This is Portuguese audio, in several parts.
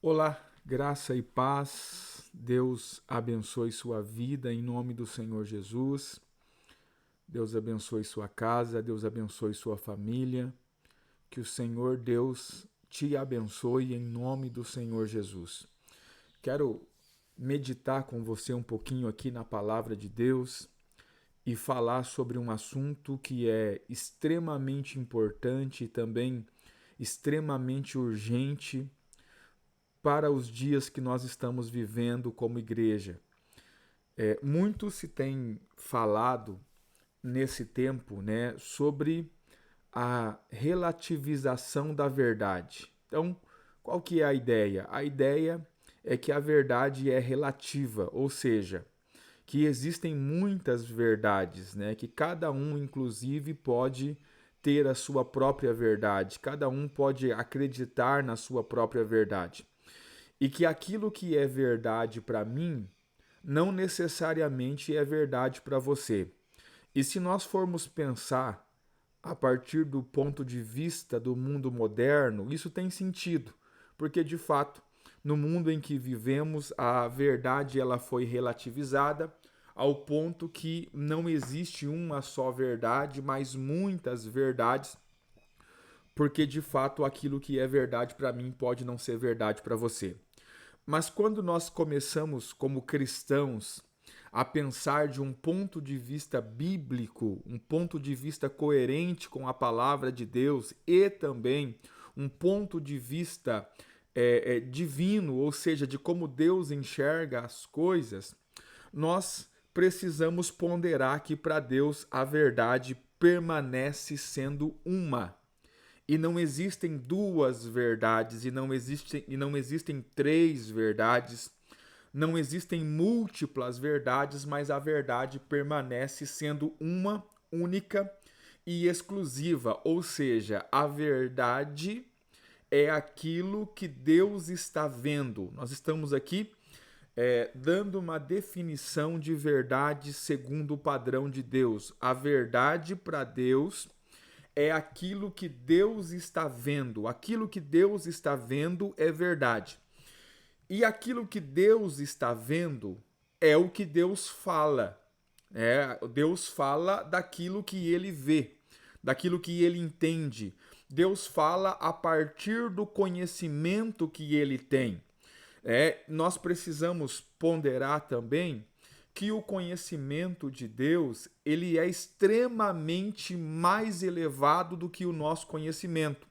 Olá, graça e paz. Deus abençoe sua vida em nome do Senhor Jesus. Deus abençoe sua casa, Deus abençoe sua família. Que o Senhor Deus te abençoe em nome do Senhor Jesus. Quero meditar com você um pouquinho aqui na palavra de Deus e falar sobre um assunto que é extremamente importante e também extremamente urgente para os dias que nós estamos vivendo como igreja. Muito se tem falado nesse tempo, né, sobre a relativização da verdade. Então, qual que é a ideia? A ideia é que a verdade é relativa, ou seja, que existem muitas verdades, né, que cada um, inclusive, pode ter a sua própria verdade, cada um pode acreditar na sua própria verdade. E que aquilo que é verdade para mim não necessariamente é verdade para você. E se nós formos pensar a partir do ponto de vista do mundo moderno, isso tem sentido, porque de fato, no mundo em que vivemos, a verdade ela foi relativizada ao ponto que não existe uma só verdade, mas muitas verdades, porque de fato aquilo que é verdade para mim pode não ser verdade para você. Mas quando nós começamos, como cristãos, a pensar de um ponto de vista bíblico, um ponto de vista coerente com a palavra de Deus e também um ponto de vista divino, ou seja, de como Deus enxerga as coisas, nós precisamos ponderar que para Deus a verdade permanece sendo uma. E não existem duas verdades, e não existem três verdades, não existem múltiplas verdades, mas a verdade permanece sendo uma única e exclusiva, ou seja, a verdade é aquilo que Deus está vendo. Nós estamos aqui dando uma definição de verdade segundo o padrão de Deus. A verdade para Deus é aquilo que Deus está vendo. Aquilo que Deus está vendo é verdade. E aquilo que Deus está vendo é o que Deus fala. Deus fala daquilo que ele vê, daquilo que ele entende. Deus fala a partir do conhecimento que ele tem. Nós precisamos ponderar também que o conhecimento de Deus ele é extremamente mais elevado do que o nosso conhecimento.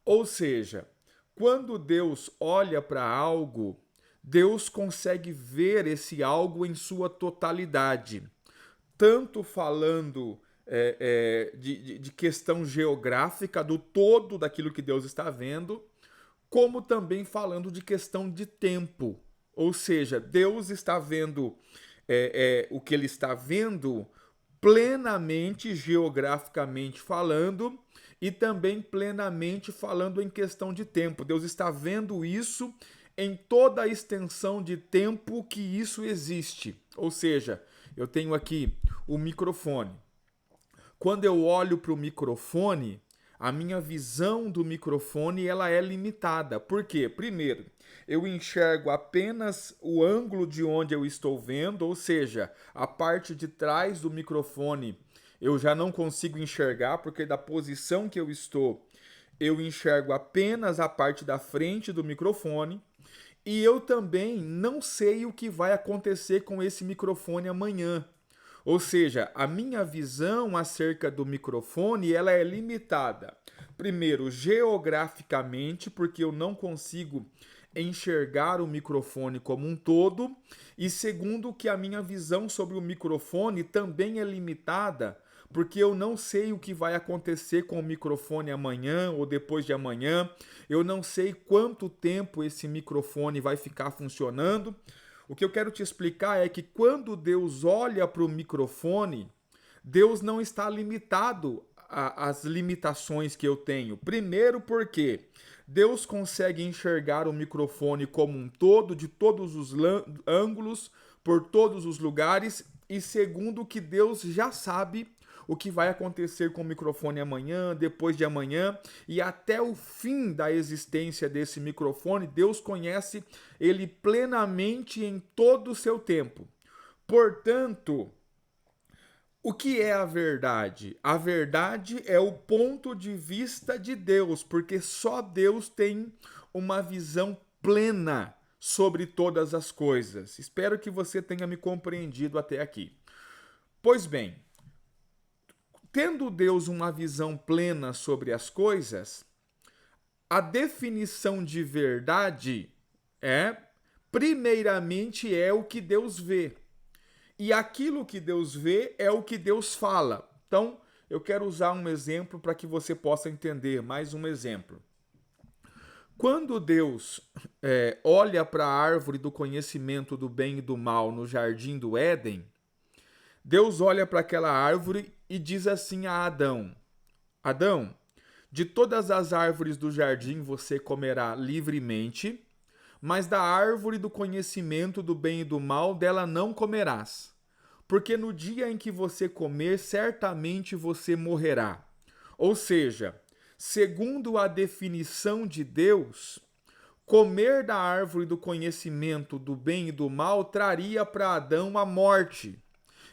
Ou seja, quando Deus olha para algo, Deus consegue ver esse algo em sua totalidade, tanto falando de questão geográfica, do todo daquilo que Deus está vendo, como também falando de questão de tempo. Ou seja, Deus está vendo o que ele está vendo plenamente geograficamente falando e também plenamente falando em questão de tempo. Deus está vendo isso em toda a extensão de tempo que isso existe. Ou seja, eu tenho aqui o microfone. Quando eu olho para o microfone, a minha visão do microfone ela é limitada. Por quê? Primeiro, eu enxergo apenas o ângulo de onde eu estou vendo, ou seja, a parte de trás do microfone eu já não consigo enxergar, porque da posição que eu estou, eu enxergo apenas a parte da frente do microfone. E eu também não sei o que vai acontecer com esse microfone amanhã. Ou seja, a minha visão acerca do microfone ela é limitada. Primeiro, geograficamente, porque eu não consigo enxergar o microfone como um todo. E segundo, que a minha visão sobre o microfone também é limitada, porque eu não sei o que vai acontecer com o microfone amanhã ou depois de amanhã. Eu não sei quanto tempo esse microfone vai ficar funcionando. O que eu quero te explicar é que quando Deus olha para o microfone, Deus não está limitado às limitações que eu tenho. Primeiro, porque Deus consegue enxergar o microfone como um todo, de todos os ângulos, por todos os lugares. E segundo, que Deus já sabe o que vai acontecer com o microfone amanhã, depois de amanhã e até o fim da existência desse microfone. Deus conhece ele plenamente em todo o seu tempo. Portanto, o que é a verdade? A verdade é o ponto de vista de Deus, porque só Deus tem uma visão plena sobre todas as coisas. Espero que você tenha me compreendido até aqui. Pois bem, tendo Deus uma visão plena sobre as coisas, a definição de verdade primeiramente, é o que Deus vê. E aquilo que Deus vê é o que Deus fala. Então, eu quero usar um exemplo para que você possa entender. Mais um exemplo. Quando Deus olha para a árvore do conhecimento do bem e do mal no jardim do Éden, Deus olha para aquela árvore e diz assim a Adão: Adão, de todas as árvores do jardim você comerá livremente, mas da árvore do conhecimento do bem e do mal dela não comerás, porque no dia em que você comer, certamente você morrerá. Ou seja, segundo a definição de Deus, comer da árvore do conhecimento do bem e do mal traria para Adão a morte.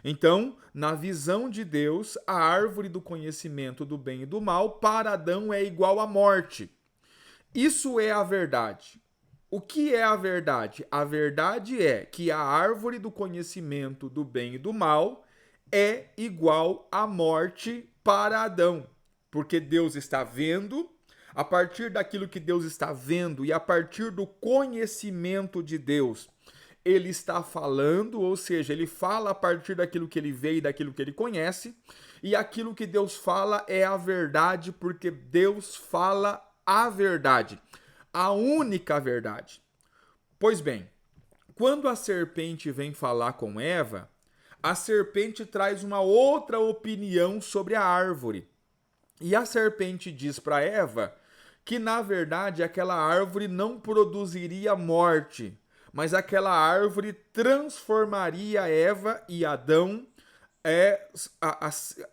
Então, na visão de Deus, a árvore do conhecimento do bem e do mal para Adão é igual à morte. Isso é a verdade. O que é a verdade? A verdade é que a árvore do conhecimento do bem e do mal é igual à morte para Adão. Porque Deus está vendo, a partir daquilo que Deus está vendo e a partir do conhecimento de Deus, ele está falando, ou seja, ele fala a partir daquilo que ele vê e daquilo que ele conhece, e aquilo que Deus fala é a verdade, porque Deus fala a verdade. A única verdade. Pois bem, quando a serpente vem falar com Eva, a serpente traz uma outra opinião sobre a árvore. E a serpente diz para Eva que, na verdade, aquela árvore não produziria morte, mas aquela árvore transformaria Eva e Adão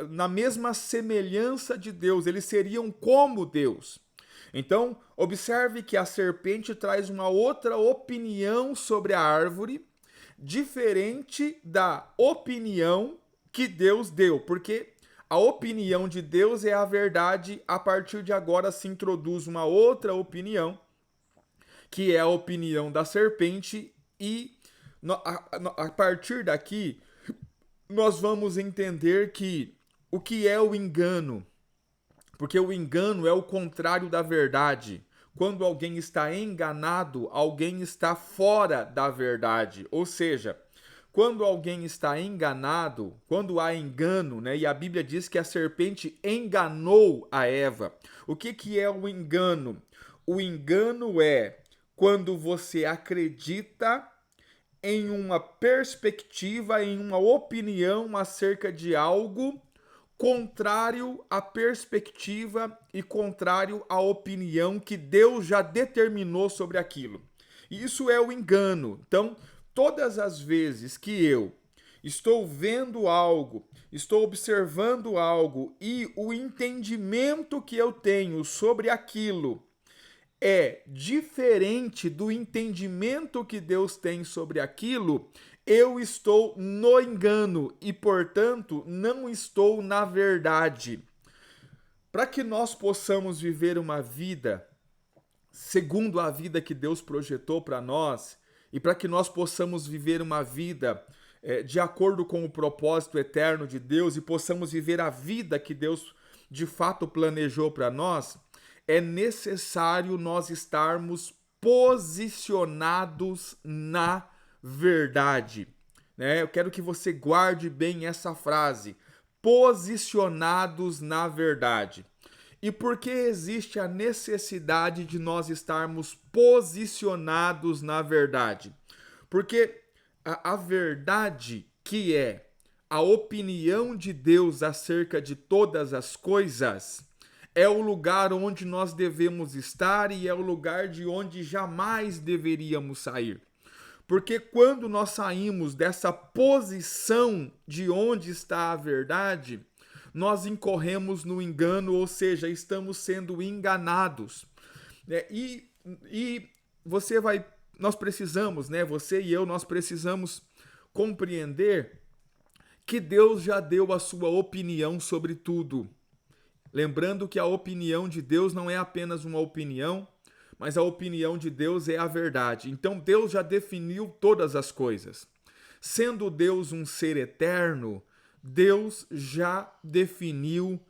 na mesma semelhança de Deus. Eles seriam como Deus. Então, observe que a serpente traz uma outra opinião sobre a árvore, diferente da opinião que Deus deu, porque a opinião de Deus é a verdade. A partir de agora se introduz uma outra opinião, que é a opinião da serpente, e a partir daqui nós vamos entender que o que é o engano. Porque o engano é o contrário da verdade. Quando alguém está enganado, alguém está fora da verdade. Ou seja, quando alguém está enganado, quando há engano, né? E a Bíblia diz que a serpente enganou a Eva. O que é o engano? O engano é quando você acredita em uma perspectiva, em uma opinião acerca de algo contrário à perspectiva e contrário à opinião que Deus já determinou sobre aquilo. Isso é o engano. Então, todas as vezes que eu estou vendo algo, estou observando algo e o entendimento que eu tenho sobre aquilo é diferente do entendimento que Deus tem sobre aquilo, eu estou no engano e, portanto, não estou na verdade. Para que nós possamos viver uma vida segundo a vida que Deus projetou para nós, e para que nós possamos viver uma vida de acordo com o propósito eterno de Deus e possamos viver a vida que Deus de fato planejou para nós, é necessário nós estarmos posicionados na verdade. Eu quero que você guarde bem essa frase: posicionados na verdade. E por que existe a necessidade de nós estarmos posicionados na verdade? Porque a verdade, que é a opinião de Deus acerca de todas as coisas, é o lugar onde nós devemos estar e é o lugar de onde jamais deveríamos sair. Porque quando nós saímos dessa posição de onde está a verdade, nós incorremos no engano, ou seja, estamos sendo enganados. E nós precisamos, você e eu, nós precisamos compreender que Deus já deu a sua opinião sobre tudo. Lembrando que a opinião de Deus não é apenas uma opinião, mas a opinião de Deus é a verdade. Então Deus já definiu todas as coisas. Sendo Deus um ser eterno, Deus já definiu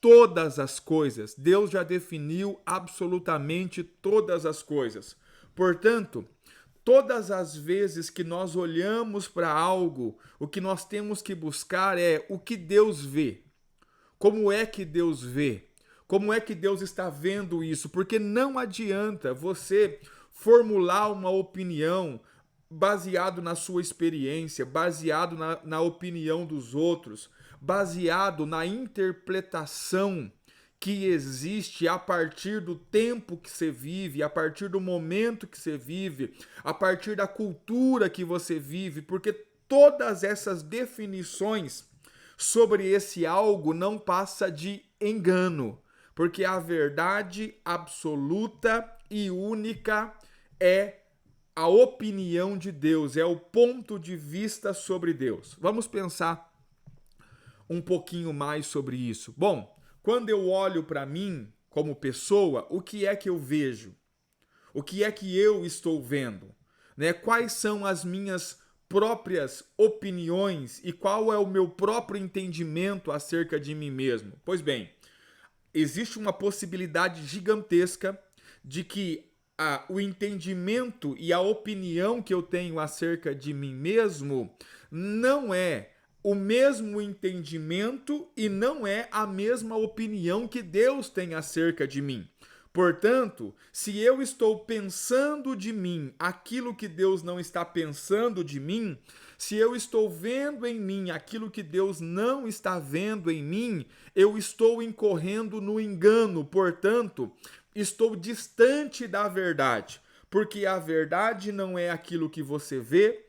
todas as coisas. Deus já definiu absolutamente todas as coisas. Portanto, todas as vezes que nós olhamos para algo, o que nós temos que buscar é o que Deus vê. Como é que Deus vê? Como é que Deus está vendo isso? Porque não adianta você formular uma opinião baseado na sua experiência, baseado na opinião dos outros, baseado na interpretação que existe a partir do tempo que você vive, a partir do momento que você vive, a partir da cultura que você vive, porque todas essas definições sobre esse algo não passa de engano, porque a verdade absoluta e única é a opinião de Deus, é o ponto de vista sobre Deus. Vamos pensar um pouquinho mais sobre isso. Bom, quando eu olho para mim como pessoa, o que é que eu vejo? O que é que eu estou vendo? Quais são as minhas próprias opiniões e qual é o meu próprio entendimento acerca de mim mesmo? Pois bem, existe uma possibilidade gigantesca de que o entendimento e a opinião que eu tenho acerca de mim mesmo não é o mesmo entendimento e não é a mesma opinião que Deus tem acerca de mim. Portanto, se eu estou pensando de mim aquilo que Deus não está pensando de mim, se eu estou vendo em mim aquilo que Deus não está vendo em mim, eu estou incorrendo no engano. Portanto, estou distante da verdade, porque a verdade não é aquilo que você vê,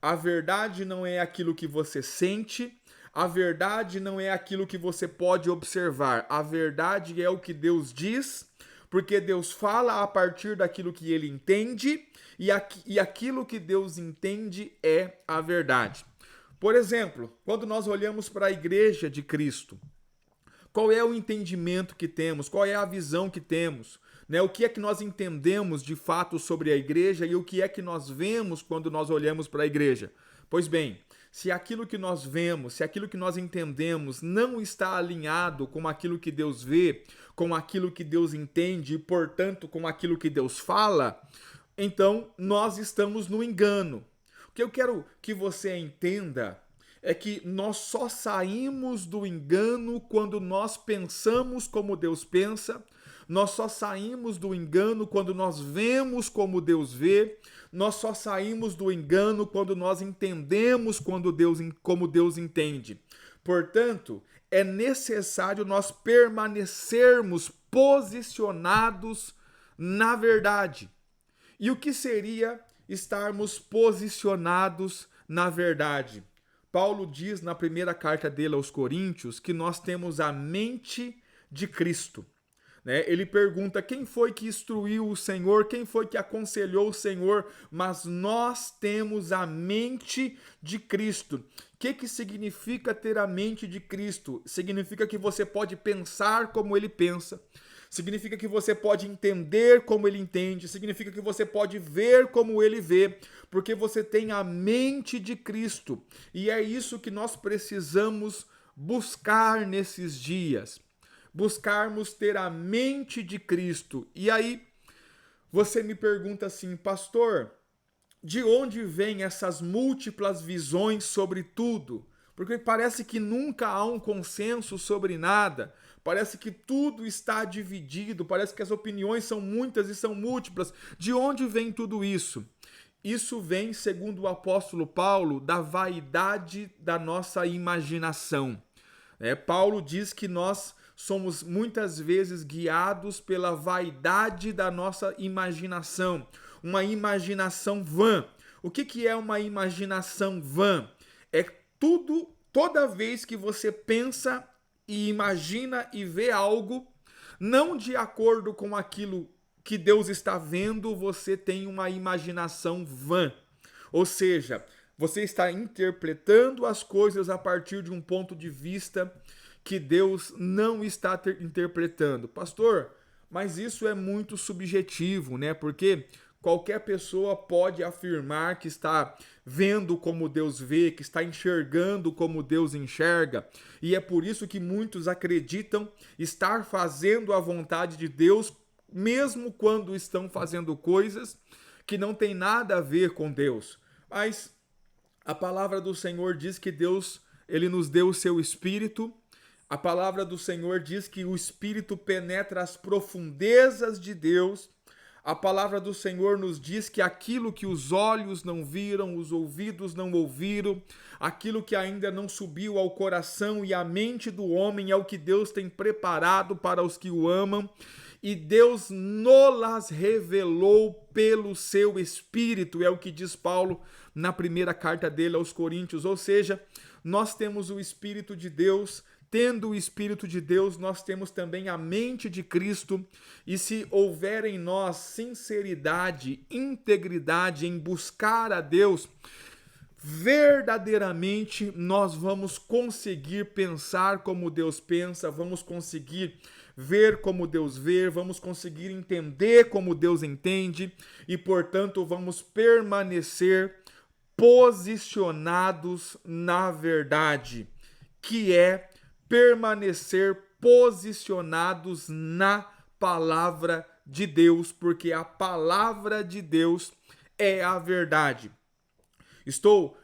a verdade não é aquilo que você sente, a verdade não é aquilo que você pode observar. A verdade é o que Deus diz, porque Deus fala a partir daquilo que ele entende, e aquilo que Deus entende é a verdade. Por exemplo, quando nós olhamos para a igreja de Cristo, qual é o entendimento que temos? Qual é a visão que temos? O que é que nós entendemos de fato sobre a igreja e o que é que nós vemos quando nós olhamos para a igreja? Pois bem, se aquilo que nós vemos, se aquilo que nós entendemos não está alinhado com aquilo que Deus vê, com aquilo que Deus entende e, portanto, com aquilo que Deus fala, então nós estamos no engano. O que eu quero que você entenda é que nós só saímos do engano quando nós pensamos como Deus pensa, nós só saímos do engano quando nós vemos como Deus vê, nós só saímos do engano quando nós entendemos como Deus entende. Portanto, é necessário nós permanecermos posicionados na verdade. E o que seria estarmos posicionados na verdade? Paulo diz na primeira carta dele aos Coríntios que nós temos a mente de Cristo. Ele pergunta quem foi que instruiu o Senhor, quem foi que aconselhou o Senhor, mas nós temos a mente de Cristo. O que significa ter a mente de Cristo? Significa que você pode pensar como ele pensa, significa que você pode entender como ele entende, significa que você pode ver como ele vê, porque você tem a mente de Cristo. E é isso que nós precisamos buscar nesses dias. Buscarmos ter a mente de Cristo. E aí, você me pergunta assim, pastor, de onde vêm essas múltiplas visões sobre tudo? Porque parece que nunca há um consenso sobre nada. Parece que tudo está dividido, parece que as opiniões são muitas e são múltiplas. De onde vem tudo isso? Isso vem, segundo o apóstolo Paulo, da vaidade da nossa imaginação. Paulo diz que nós somos muitas vezes guiados pela vaidade da nossa imaginação, uma imaginação vã. O que é uma imaginação vã? É toda vez que você pensa e imagina e vê algo não de acordo com aquilo que Deus está vendo, você tem uma imaginação vã. Ou seja, você está interpretando as coisas a partir de um ponto de vista que Deus não está interpretando. Pastor, mas isso é muito subjetivo, né? Porque qualquer pessoa pode afirmar que está vendo como Deus vê, que está enxergando como Deus enxerga. E é por isso que muitos acreditam estar fazendo a vontade de Deus, mesmo quando estão fazendo coisas que não tem nada a ver com Deus. Mas a palavra do Senhor diz que Deus, ele nos deu o seu Espírito. A palavra do Senhor diz que o Espírito penetra as profundezas de Deus. A palavra do Senhor nos diz que aquilo que os olhos não viram, os ouvidos não ouviram, aquilo que ainda não subiu ao coração e à mente do homem é o que Deus tem preparado para os que o amam. E Deus nos revelou pelo seu Espírito, é o que diz Paulo na primeira carta dele aos Coríntios. Ou seja, nós temos o Espírito de Deus. Tendo o Espírito de Deus, nós temos também a mente de Cristo, e se houver em nós sinceridade, integridade em buscar a Deus, verdadeiramente nós vamos conseguir pensar como Deus pensa, vamos conseguir ver como Deus vê, vamos conseguir entender como Deus entende, e portanto vamos permanecer posicionados na verdade, que é permanecer posicionados na palavra de Deus, porque a palavra de Deus é a verdade. Estou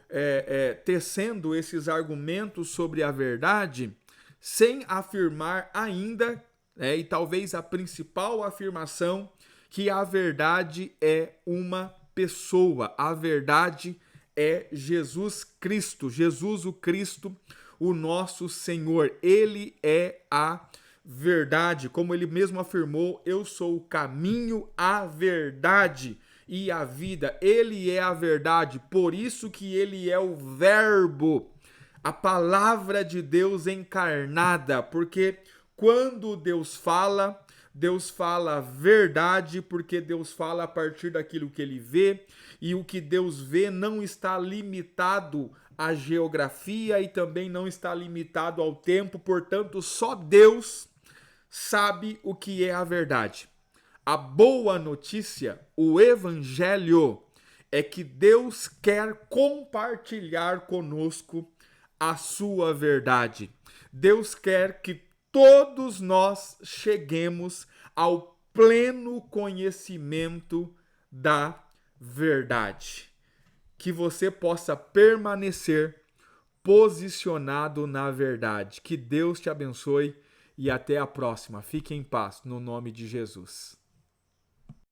tecendo esses argumentos sobre a verdade sem afirmar ainda, e talvez a principal afirmação, que a verdade é uma pessoa. A verdade é Jesus Cristo, Jesus o Cristo, o nosso Senhor. Ele é a verdade, como ele mesmo afirmou: eu sou o caminho, a verdade e a vida. Ele é a verdade, por isso que ele é o Verbo, a palavra de Deus encarnada, porque quando Deus fala a verdade, porque Deus fala a partir daquilo que ele vê, e o que Deus vê não está limitado à geografia e também não está limitado ao tempo, portanto, só Deus sabe o que é a verdade. A boa notícia, o Evangelho, é que Deus quer compartilhar conosco a sua verdade. Deus quer que todos nós cheguemos ao pleno conhecimento da verdade. Que você possa permanecer posicionado na verdade. Que Deus te abençoe e até a próxima. Fique em paz, no nome de Jesus.